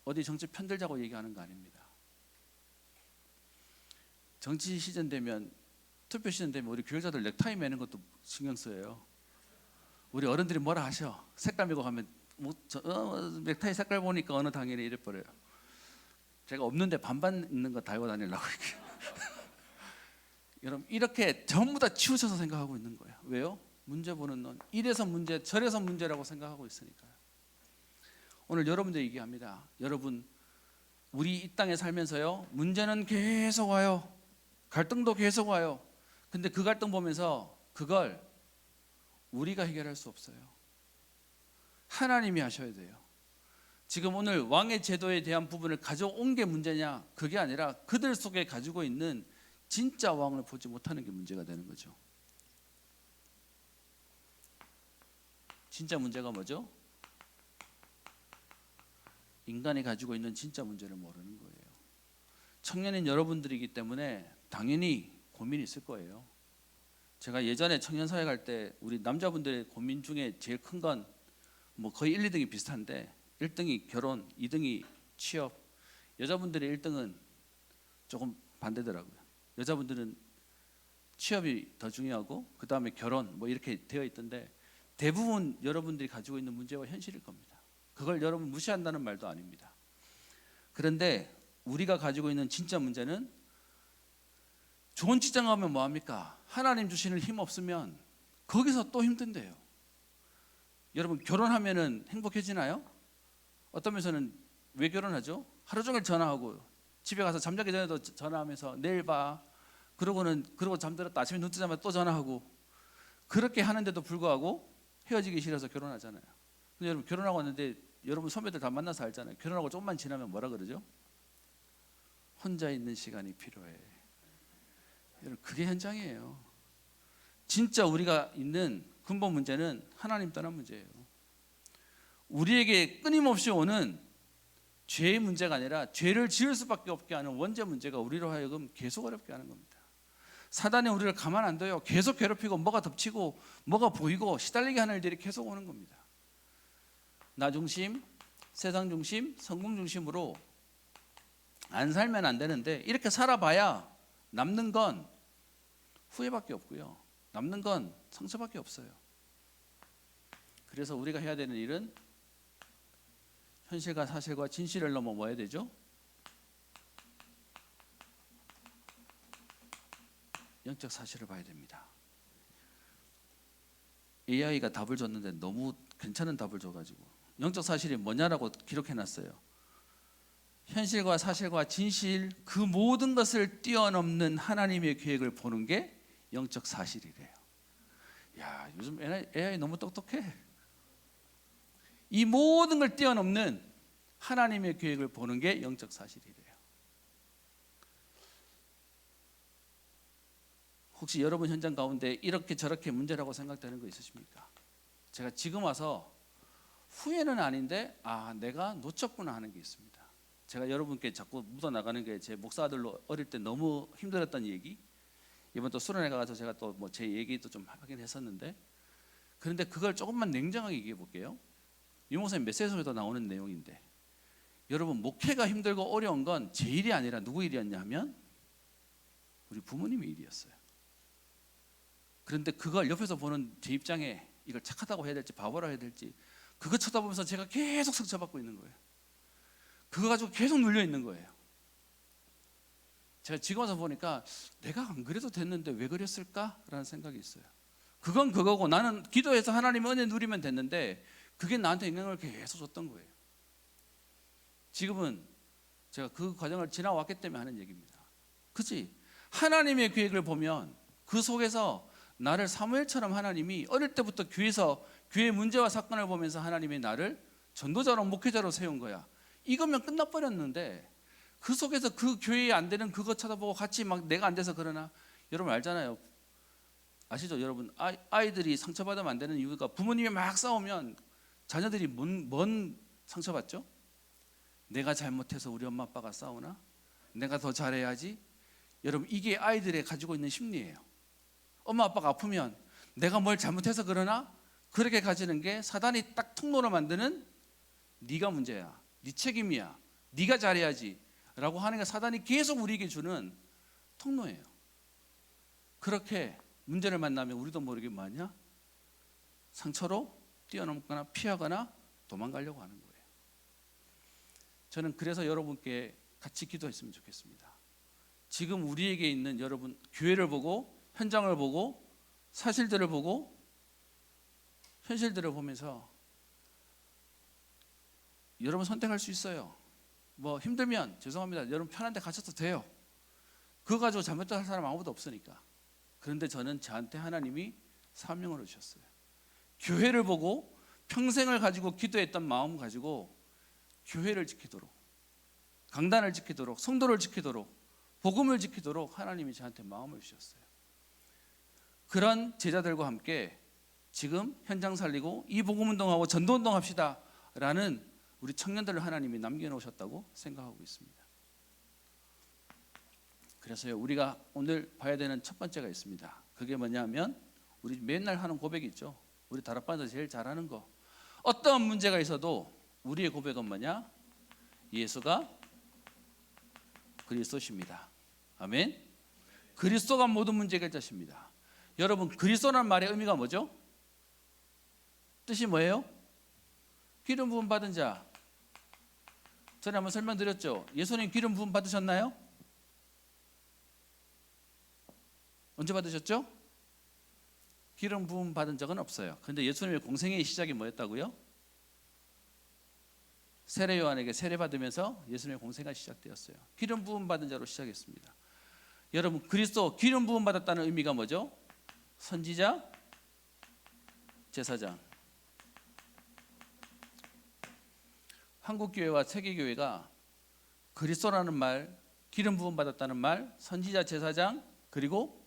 어디 정치 편들자고 얘기하는 거 아닙니다. 정치 시즌 되면, 투표 시즌 되면 우리 교육자들 넥타이 매는 것도 신경 써요. 우리 어른들이 뭐라 하셔. 색깔 매고 가면 넥타이 색깔 보니까 어느 당일에 이래 버려요. 제가 없는데 반반 있는 거 달고 다니려고 이렇게. 여러분, 이렇게 전부 다 치우쳐서 생각하고 있는 거예요. 왜요? 문제 보는 눈, 이래서 문제 저래서 문제라고 생각하고 있으니까요. 오늘 여러분들 얘기합니다. 여러분, 우리 이 땅에 살면서요, 문제는 계속 와요. 갈등도 계속 와요. 근데 그 갈등 보면서 그걸 우리가 해결할 수 없어요. 하나님이 하셔야 돼요. 지금 오늘 왕의 제도에 대한 부분을 가져온 게 문제냐? 그게 아니라 그들 속에 가지고 있는 진짜 왕을 보지 못하는 게 문제가 되는 거죠. 진짜 문제가 뭐죠? 인간이 가지고 있는 진짜 문제를 모르는 거예요. 청년인 여러분들이기 때문에 당연히 고민이 있을 거예요. 제가 예전에 청년사회 갈 때 우리 남자분들의 고민 중에 제일 큰 건 뭐 거의 1, 2등이 비슷한데, 1등이 결혼, 2등이 취업, 여자분들의 1등은 조금 반대더라고요. 여자분들은 취업이 더 중요하고 그 다음에 결혼 뭐 이렇게 되어 있던데, 대부분 여러분들이 가지고 있는 문제와 현실일 겁니다. 그걸 여러분 무시한다는 말도 아닙니다. 그런데 우리가 가지고 있는 진짜 문제는, 좋은 직장 가면 뭐합니까? 하나님 주시는 힘 없으면 거기서 또 힘든데요. 여러분, 결혼하면은 행복해지나요? 어떤 면에서는 왜 결혼하죠? 하루 종일 전화하고 집에 가서 잠자기 전에도 전화하면서 내일 봐. 그러고 잠들었다 아침에 눈 뜨자마자 또 전화하고, 그렇게 하는데도 불구하고 헤어지기 싫어서 결혼하잖아요. 근데 여러분, 결혼하고 왔는데 여러분 선배들 다 만나서 알잖아요. 결혼하고 조금만 지나면 뭐라 그러죠? 혼자 있는 시간이 필요해. 여러분, 그게 현장이에요. 진짜 우리가 있는 근본 문제는 하나님 떠난 문제예요. 우리에게 끊임없이 오는 죄의 문제가 아니라 죄를 지을 수밖에 없게 하는 원죄 문제가 우리로 하여금 계속 어렵게 하는 겁니다. 사단이 우리를 가만 안 둬요. 계속 괴롭히고 뭐가 덮치고 뭐가 보이고 시달리게 하는 일들이 계속 오는 겁니다. 나 중심, 세상 중심, 성공 중심으로 안 살면 안 되는데 이렇게 살아봐야 남는 건 후회밖에 없고요. 남는 건 상처밖에 없어요. 그래서 우리가 해야 되는 일은 현실과 사실과 진실을 넘어 뭐 해야 되죠? 영적 사실을 봐야 됩니다. AI가 답을 줬는데 너무 괜찮은 답을 줘가지고 영적 사실이 뭐냐라고 기록해놨어요. 현실과 사실과 진실 그 모든 것을 뛰어넘는 하나님의 계획을 보는 게 영적 사실이래요. 야, 요즘 AI 너무 똑똑해. 이 모든 걸 뛰어넘는 하나님의 계획을 보는 게 영적 사실이래요. 혹시 여러분 현장 가운데 이렇게 저렇게 문제라고 생각되는 거 있으십니까? 제가 지금 와서 후회는 아닌데 내가 놓쳤구나 하는 게 있습니다. 제가 여러분께 자꾸 묻어나가는 게 제 목사들로 어릴 때 너무 힘들었던 얘기, 이번 또 수련회 가서 제가 또 뭐 제 얘기도 좀 하긴 했었는데, 그런데 그걸 조금만 냉정하게 얘기해 볼게요. 유 목사님 메시지에도 나오는 내용인데, 여러분 목회가 힘들고 어려운 건 제 일이 아니라 누구 일이었냐 하면 우리 부모님의 일이었어요. 그런데 그걸 옆에서 보는 제 입장에 이걸 착하다고 해야 될지 바보라고 해야 될지 그거 쳐다보면서 제가 계속 상처받고 있는 거예요. 그거 가지고 계속 눌려 있는 거예요. 제가 지금 와서 보니까 내가 안 그래도 됐는데 왜 그랬을까라는 생각이 있어요. 그건 그거고 나는 기도해서 하나님의 은혜 누리면 됐는데 그게 나한테 영향을 계속 줬던 거예요. 지금은 제가 그 과정을 지나왔기 때문에 하는 얘기입니다. 그치? 하나님의 계획을 보면 그 속에서 나를 사무엘처럼 하나님이 어릴 때부터 교회에서 교회의 문제와 사건을 보면서 하나님이 나를 전도자로 목회자로 세운 거야. 이거면 끝나버렸는데 그 속에서 그 교회에 안 되는 그거 쳐다보고 같이 막 내가 안 돼서 그러나, 여러분 알잖아요. 아시죠? 여러분 아이들이 상처받으면 안 되는 이유가 부모님이 막 싸우면 자녀들이 뭔 상처받죠? 내가 잘못해서 우리 엄마 아빠가 싸우나? 내가 더 잘해야지? 여러분 이게 아이들이 가지고 있는 심리예요. 엄마 아빠가 아프면 내가 뭘 잘못해서 그러나? 그렇게 가지는 게 사단이 딱 통로로 만드는 네가 문제야, 네 책임이야, 네가 잘해야지 라고 하는 게 사단이 계속 우리에게 주는 통로예요. 그렇게 문제를 만나면 우리도 모르게 뭐하냐? 상처로 뛰어넘거나 피하거나 도망가려고 하는 거예요. 저는 그래서 여러분께 같이 기도했으면 좋겠습니다. 지금 우리에게 있는 여러분 교회를 보고 현장을 보고 사실들을 보고 현실들을 보면서 여러분 선택할 수 있어요. 뭐 힘들면 죄송합니다. 여러분 편한 데 가셔도 돼요. 그거 가지고 잘못할 사람 아무도 없으니까. 그런데 저는 저한테 하나님이 사명을 주셨어요. 교회를 보고 평생을 가지고 기도했던 마음 가지고 교회를 지키도록, 강단을 지키도록, 성도를 지키도록, 복음을 지키도록 하나님이 저한테 마음을 주셨어요. 그런 제자들과 함께 지금 현장 살리고 이 복음운동하고 전도운동 합시다 라는 우리 청년들을 하나님이 남겨놓으셨다고 생각하고 있습니다. 그래서요, 우리가 오늘 봐야 되는 첫 번째가 있습니다. 그게 뭐냐면 우리 맨날 하는 고백이 있죠. 우리 다락방에서 제일 잘하는 거. 어떠한 문제가 있어도 우리의 고백은 뭐냐? 예수가 그리스도십니다. 아멘. 그리스도가 모든 문제 해결자십니다. 여러분 그리스도라는 말의 의미가 뭐죠? 뜻이 뭐예요? 기름 부음 받은 자. 전에 한번 설명드렸죠. 예수님 기름 부음 받으셨나요? 언제 받으셨죠? 기름 부음 받은 적은 없어요. 그런데 예수님의 공생의 시작이 뭐였다고요? 세례 요한에게 세례 받으면서 예수님의 공생가 시작되었어요. 기름 부음 받은 자로 시작했습니다. 여러분 그리스도 기름 부음 받았다는 의미가 뭐죠? 선지자, 제사장. 한국교회와 세계교회가 그리스도라는 말, 기름 부음 받았다는 말, 선지자, 제사장, 그리고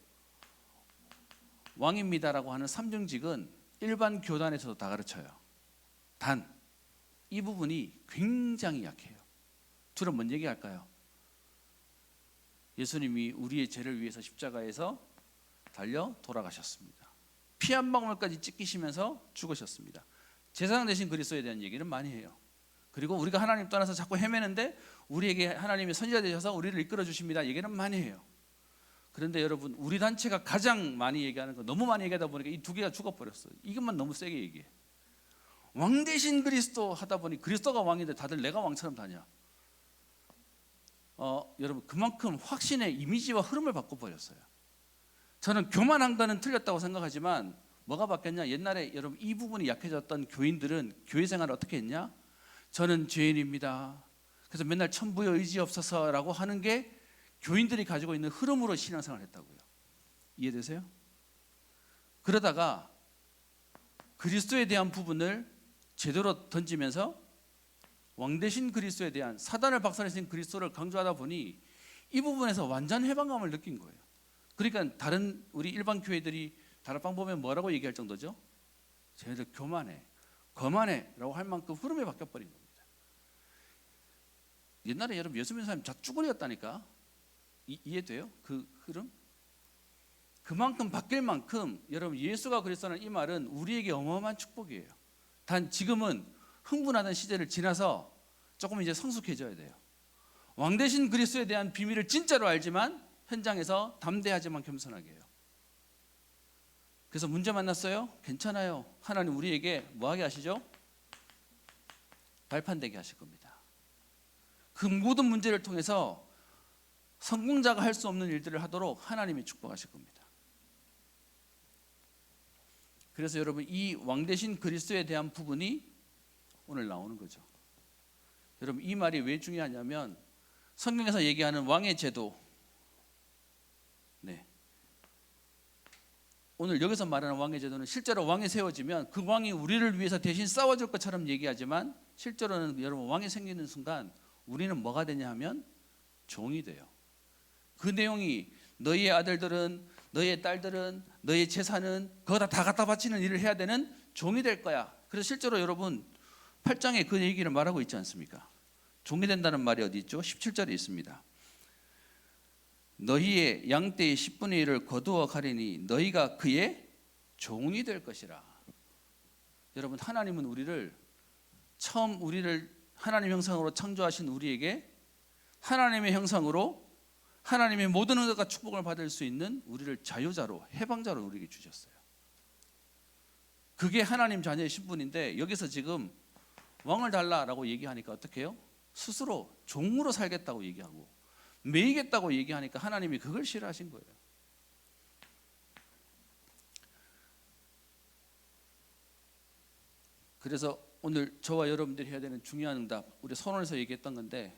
왕입니다라고 하는 삼중직은 일반 교단에서도 다 가르쳐요. 단 이 부분이 굉장히 약해요. 둘은 뭔 얘기할까요? 예수님이 우리의 죄를 위해서 십자가에서 달려 돌아가셨습니다. 피 한 방울까지 찢기시면서 죽으셨습니다. 제사장 되신 그리스도에 대한 얘기는 많이 해요. 그리고 우리가 하나님 떠나서 자꾸 헤매는데 우리에게 하나님이 선지자 되셔서 우리를 이끌어 주십니다. 얘기는 많이 해요. 그런데 여러분, 우리 단체가 가장 많이 얘기하는 거, 너무 많이 얘기하다 보니까 이 두 개가 죽어버렸어요. 이것만 너무 세게 얘기해. 왕 대신 그리스도 하다 보니 그리스도가 왕인데 다들 내가 왕처럼 다녀. 여러분, 그만큼 확신의 이미지와 흐름을 바꿔버렸어요. 저는 교만한 거는 틀렸다고 생각하지만 뭐가 바뀌었냐? 옛날에 여러분 이 부분이 약해졌던 교인들은 교회 생활을 어떻게 했냐? 저는 죄인입니다. 그래서 맨날 천부여 의지 없어서라고 하는 게 교인들이 가지고 있는 흐름으로 신앙생활을 했다고요. 이해되세요? 그러다가 그리스도에 대한 부분을 제대로 던지면서 왕 대신 그리스도에 대한 사단을 박살내신 그리스도를 강조하다 보니 이 부분에서 완전 해방감을 느낀 거예요. 그러니까 다른 우리 일반 교회들이 다락방 보면 뭐라고 얘기할 정도죠? 쟤네들 교만해, 거만해 라고 할 만큼 흐름이 바뀌어버린 겁니다. 옛날에 여러분 예수 믿는 사람이 다 쭈구리였다니까. 이해돼요? 그 흐름? 그만큼 바뀔 만큼 여러분 예수가 그리스도라는 이 말은 우리에게 어마어마한 축복이에요. 단 지금은 흥분하던 시대를 지나서 조금 이제 성숙해져야 돼요. 왕 대신 그리스도에 대한 비밀을 진짜로 알지만 현장에서 담대하지만 겸손하게 해요. 그래서 문제 만났어요? 괜찮아요. 하나님 우리에게 뭐하게 하시죠? 발판되게 하실 겁니다. 그 모든 문제를 통해서 성공자가 할 수 없는 일들을 하도록 하나님이 축복하실 겁니다. 그래서 여러분 이 왕 대신 그리스도에 대한 부분이 오늘 나오는 거죠. 여러분 이 말이 왜 중요하냐면 성경에서 얘기하는 왕의 제도, 오늘 여기서 말하는 왕의 제도는 실제로 왕이 세워지면 그 왕이 우리를 위해서 대신 싸워줄 것처럼 얘기하지만 실제로는 여러분 왕이 생기는 순간 우리는 뭐가 되냐 하면 종이 돼요. 그 내용이 너희의 아들들은, 너희의 딸들은, 너희의 재산은 그거 다 갖다 바치는 일을 해야 되는 종이 될 거야. 그래서 실제로 여러분 8장에 그 얘기를 말하고 있지 않습니까? 종이 된다는 말이 어디 있죠? 17절에 있습니다. 너희의 양떼의 10분의 1을 거두어 가리니 너희가 그의 종이 될 것이라. 여러분 하나님은 우리를 하나님 형상으로 창조하신 우리에게 하나님의 형상으로 하나님의 모든 은혜가 축복을 받을 수 있는 우리를 자유자로, 해방자로 우리에게 주셨어요. 그게 하나님 자녀의 신분인데 여기서 지금 왕을 달라라고 얘기하니까 어떻게 해요? 스스로 종으로 살겠다고 얘기하고 매이겠다고 얘기하니까 하나님이 그걸 싫어하신 거예요. 그래서 오늘 저와 여러분들이 해야 되는 중요한 응답, 우리 선언에서 얘기했던 건데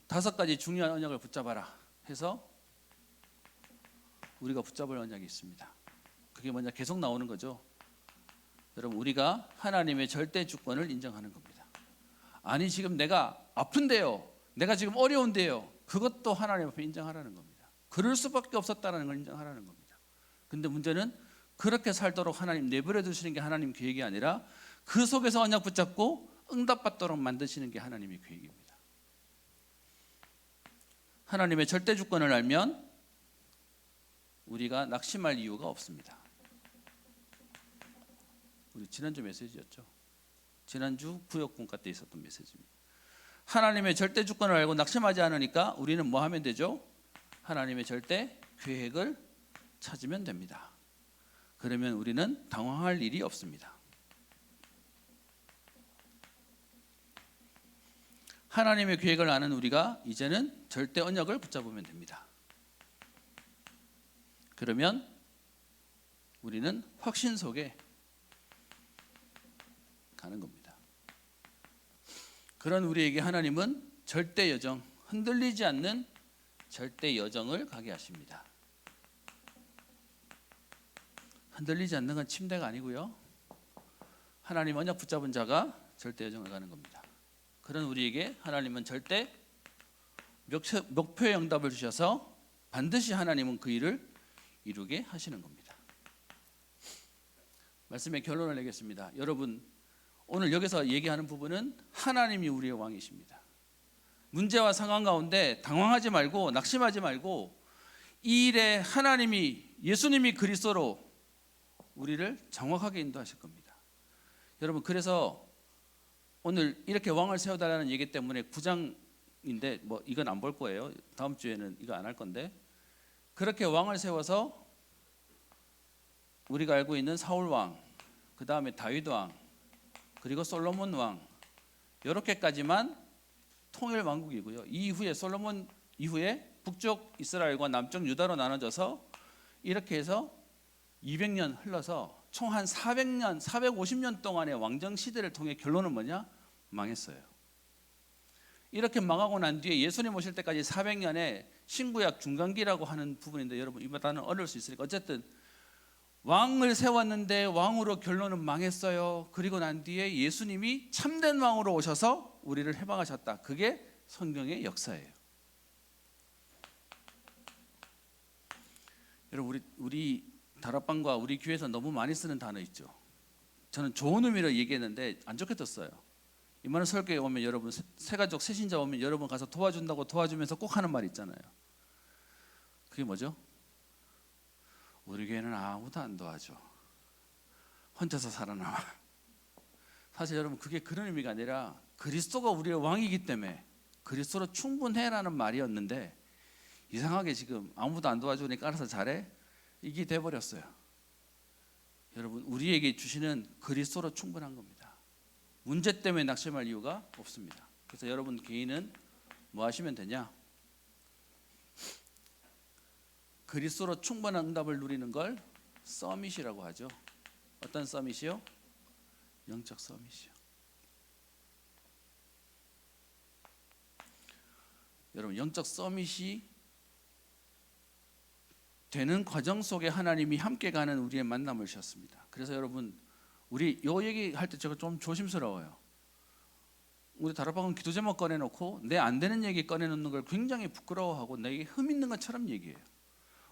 5가지 중요한 언약을 붙잡아라 해서 우리가 붙잡을 언약이 있습니다. 그게 뭐냐? 계속 나오는 거죠. 여러분 우리가 하나님의 절대 주권을 인정하는 겁니다. 아니 지금 내가 아픈데요, 내가 지금 어려운데요, 그것도 하나님 앞에 인정하라는 겁니다. 그럴 수밖에 없었다는 걸 인정하라는 겁니다. 근데 문제는 그렇게 살도록 하나님 내버려 두시는 게 하나님 계획이 아니라 그 속에서 언약 붙잡고 응답받도록 만드시는 게 하나님의 계획입니다. 하나님의 절대 주권을 알면 우리가 낙심할 이유가 없습니다. 우리 지난주 메시지였죠. 지난주 구역분과 때 있었던 메시지입니다. 하나님의 절대 주권을 알고 낙심하지 않으니까 우리는 뭐 하면 되죠? 하나님의 절대 계획을 찾으면 됩니다. 그러면 우리는 당황할 일이 없습니다. 하나님의 계획을 아는 우리가 이제는 절대 언약을 붙잡으면 됩니다. 그러면 우리는 확신 속에 가는 겁니다. 그런 우리에게 하나님은 절대 여정, 흔들리지 않는 절대 여정을 가게 하십니다. 흔들리지 않는 건 침대가 아니고요. 하나님 언약 붙잡은 자가 절대 여정을 가는 겁니다. 그런 우리에게 하나님은 절대 목표의 응답을 주셔서 반드시 하나님은 그 일을 이루게 하시는 겁니다. 말씀의 결론을 내겠습니다. 여러분, 오늘 여기서 얘기하는 부분은 하나님이 우리의 왕이십니다. 문제와 상황 가운데 당황하지 말고 낙심하지 말고 이 일에 하나님이, 예수님이 그리스도로 우리를 정확하게 인도하실 겁니다. 여러분, 그래서 오늘 이렇게 왕을 세워달라는 얘기 때문에 9장인데 뭐 이건 안 볼 거예요. 다음 주에는 이거 안 할 건데, 그렇게 왕을 세워서 우리가 알고 있는 사울 왕, 그 다음에 다윗 왕, 그리고 솔로몬 왕, 이렇게까지만 통일 왕국이고요. 이후에 솔로몬 이후에 북쪽 이스라엘과 남쪽 유다로 나눠져서 이렇게 해서 200년 흘러서 총 한 400년, 450년 동안의 왕정 시대를 통해 결론은 뭐냐? 망했어요. 이렇게 망하고 난 뒤에 예수님 오실 때까지 400년의 신구약 중간기라고 하는 부분인데, 여러분 이보다는 어려울 수 있으니까 어쨌든 왕을 세웠는데 왕으로 결론은 망했어요. 그리고 난 뒤에 예수님이 참된 왕으로 오셔서 우리를 해방하셨다. 그게 성경의 역사예요. 여러분, 우리 다락방과 우리 교회에서 너무 많이 쓰는 단어 있죠. 저는 좋은 의미로 얘기했는데 안 좋게 떴어요. 이만한 설교에 오면 여러분, 새가족 새신자 오면 여러분 가서 도와준다고 도와주면서 꼭 하는 말 있잖아요. 그게 뭐죠? 우리 교회는 아무도 안 도와줘. 혼자서 살아남아. 사실 여러분, 그게 그런 의미가 아니라 그리스도가 우리의 왕이기 때문에 그리스도로 충분해라는 말이었는데, 이상하게 지금 아무도 안 도와주니까 알아서 잘해? 이게 돼버렸어요. 여러분, 우리에게 주시는 그리스도로 충분한 겁니다. 문제 때문에 낙심할 이유가 없습니다. 그래서 여러분 개인은 뭐 하시면 되냐? 그리스도로 충분한 응답을 누리는 걸 서밋이라고 하죠. 어떤 서밋이요? 영적 서밋이요. 여러분, 영적 서밋이 되는 과정 속에 하나님이 함께 가는 우리의 만남을 주셨습니다. 그래서 여러분, 우리 요 얘기할 때 제가 좀 조심스러워요. 우리 다락방은 기도 제목 꺼내놓고 내 안 되는 얘기 꺼내놓는 걸 굉장히 부끄러워하고 내게 흠 있는 것처럼 얘기해요.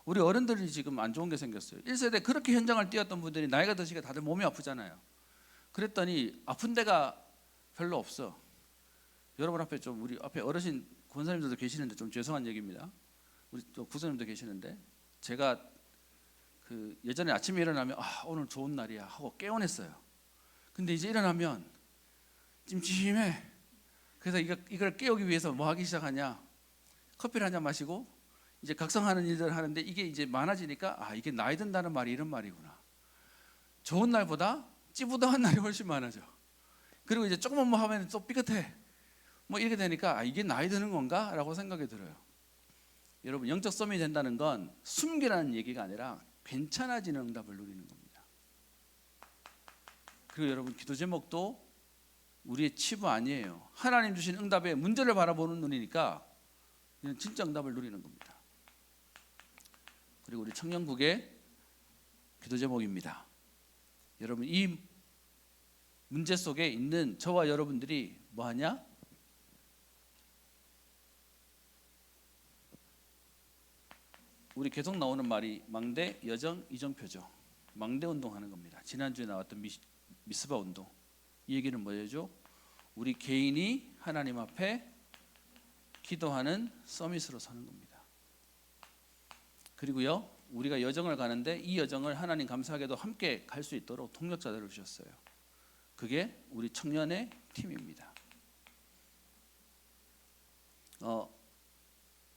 우리 어른들이 지금 안 좋은 게 생겼어요. 1세대 그렇게 현장을 뛰었던 분들이 나이가 드시게 다들 몸이 아프잖아요. 그랬더니 아픈 데가 별로 없어. 여러분 앞에 좀, 우리 앞에 어르신 권사님들도 계시는데 좀 죄송한 얘기입니다. 우리 또 구사님도 계시는데, 제가 그 예전에 아침에 일어나면 오늘 좋은 날이야 하고 깨어냈어요. 근데 이제 일어나면 찜찜해. 그래서 이걸 깨우기 위해서 뭐 하기 시작하냐? 커피를 한잔 마시고 이제 각성하는 일들을 하는데, 이게 이제 많아지니까 이게 나이 든다는 말이 이런 말이구나. 좋은 날보다 찌부당한 날이 훨씬 많아져. 그리고 이제 조금만 뭐 하면 또 삐끗해. 뭐 이렇게 되니까 이게 나이 드는 건가? 라고 생각이 들어요. 여러분, 영적 썸이 된다는 건 숨기라는 얘기가 아니라 괜찮아지는 응답을 누리는 겁니다. 그리고 여러분, 기도 제목도 우리의 치부 아니에요. 하나님 주신 응답에 문제를 바라보는 눈이니까 이는 진짜 응답을 누리는 겁니다. 그리고 우리 청년국의 기도 제목입니다. 여러분, 이 문제 속에 있는 저와 여러분들이 뭐 하냐? 우리 계속 나오는 말이 망대, 여정, 이정표죠. 망대 운동하는 겁니다. 지난주에 나왔던 미스바 운동. 이 얘기는 뭐죠? 우리 개인이 하나님 앞에 기도하는 서밋으로 서는 겁니다. 그리고요, 우리가 여정을 가는데 이 여정을 하나님 감사하게도 함께 갈 수 있도록 동력자들을 주셨어요. 그게 우리 청년의 팀입니다.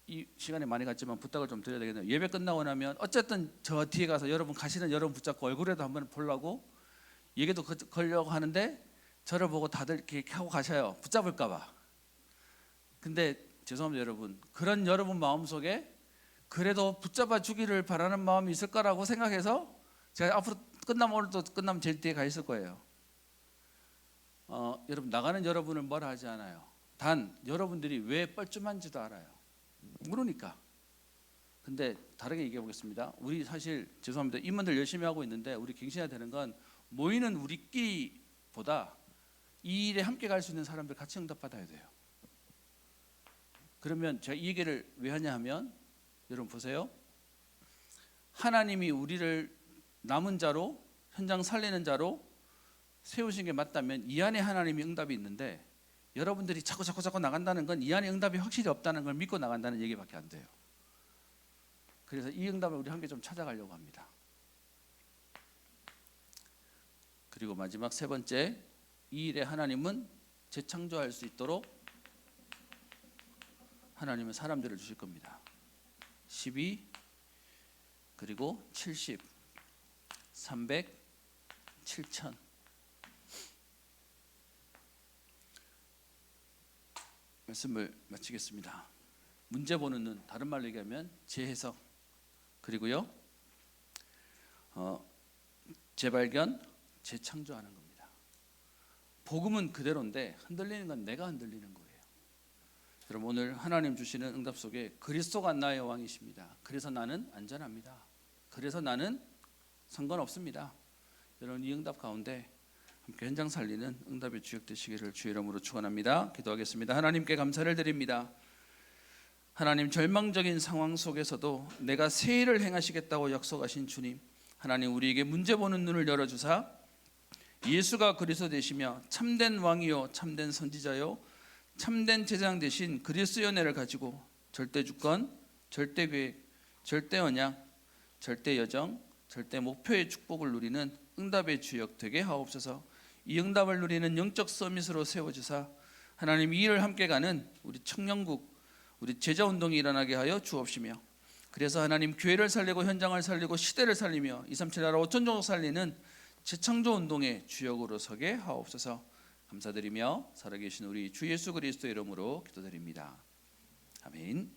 이 시간에 많이 갔지만 부탁을 좀 드려야 되겠네요. 예배 끝나고 나면 어쨌든 저 뒤에 가서 여러분 가시는 여러분 붙잡고 얼굴에도 한번 보려고 얘기도 걸려고 하는데, 저를 보고 다들 이렇게 하고 가셔요. 붙잡을까 봐. 근데 죄송합니다 여러분, 그런 여러분 마음속에 그래도 붙잡아 주기를 바라는 마음이 있을 거라고 생각해서 제가 앞으로 끝나면, 오늘 또 끝나면 제일 뒤에 가 있을 거예요. 여러분, 나가는 여러분을 뭐라 하지 않아요. 단 여러분들이 왜 뻘쭘한지도 알아요. 모르니까. 근데 다르게 얘기해 보겠습니다. 우리 사실 죄송합니다. 임원들 열심히 하고 있는데 우리 갱신해야 되는 건, 모이는 우리끼리보다 이 일에 함께 갈 수 있는 사람들 같이 응답받아야 돼요. 그러면 제가 이 얘기를 왜 하냐 하면, 여러분 보세요. 하나님이 우리를 남은 자로 현장 살리는 자로 세우신 게 맞다면 이 안에 하나님의 응답이 있는데, 여러분들이 자꾸 나간다는 건 이 안에 응답이 확실히 없다는 걸 믿고 나간다는 얘기밖에 안 돼요. 그래서 이 응답을 우리 함께 좀 찾아가려고 합니다. 그리고 마지막 세 번째, 이 일에 하나님은 재창조할 수 있도록 하나님은 사람들을 주실 겁니다. 12 그리고 70 300 7000. 말씀을 마치겠습니다. 문제 보는 눈, 다른 말로 얘기하면 재해석, 그리고요 재발견, 재창조하는 겁니다. 복음은 그대로인데 흔들리는 건 내가 흔들리는 거예요. 여러분, 오늘 하나님 주시는 응답 속에 그리스도가 나의 왕이십니다. 그래서 나는 안전합니다. 그래서 나는 상관없습니다. 여러분, 이 응답 가운데 함께 현장 살리는 응답의 주역 되시기를 주의 이름으로 축원합니다. 기도하겠습니다. 하나님께 감사를 드립니다. 하나님, 절망적인 상황 속에서도 내가 새 일을 행하시겠다고 약속하신 주님, 하나님, 우리에게 문제 보는 눈을 열어주사 예수가 그리스도 되시며 참된 왕이요 참된 선지자요 참된 제사장 되신 그리스도의 은혜를 가지고 절대 주권, 절대 계획, 절대 언약, 절대 여정, 절대 목표의 축복을 누리는 응답의 주역 되게 하옵소서. 이 응답을 누리는 영적 서밋으로 세워주사 하나님, 이 일을 함께 가는 우리 청년국, 우리 제자운동이 일어나게 하여 주옵시며, 그래서 하나님, 교회를 살리고 현장을 살리고 시대를 살리며 237 나라 5천 종족 살리는 재창조 운동의 주역으로 서게 하옵소서. 감사드리며 살아계신 우리 주 예수 그리스도의 이름으로 기도드립니다. 아멘.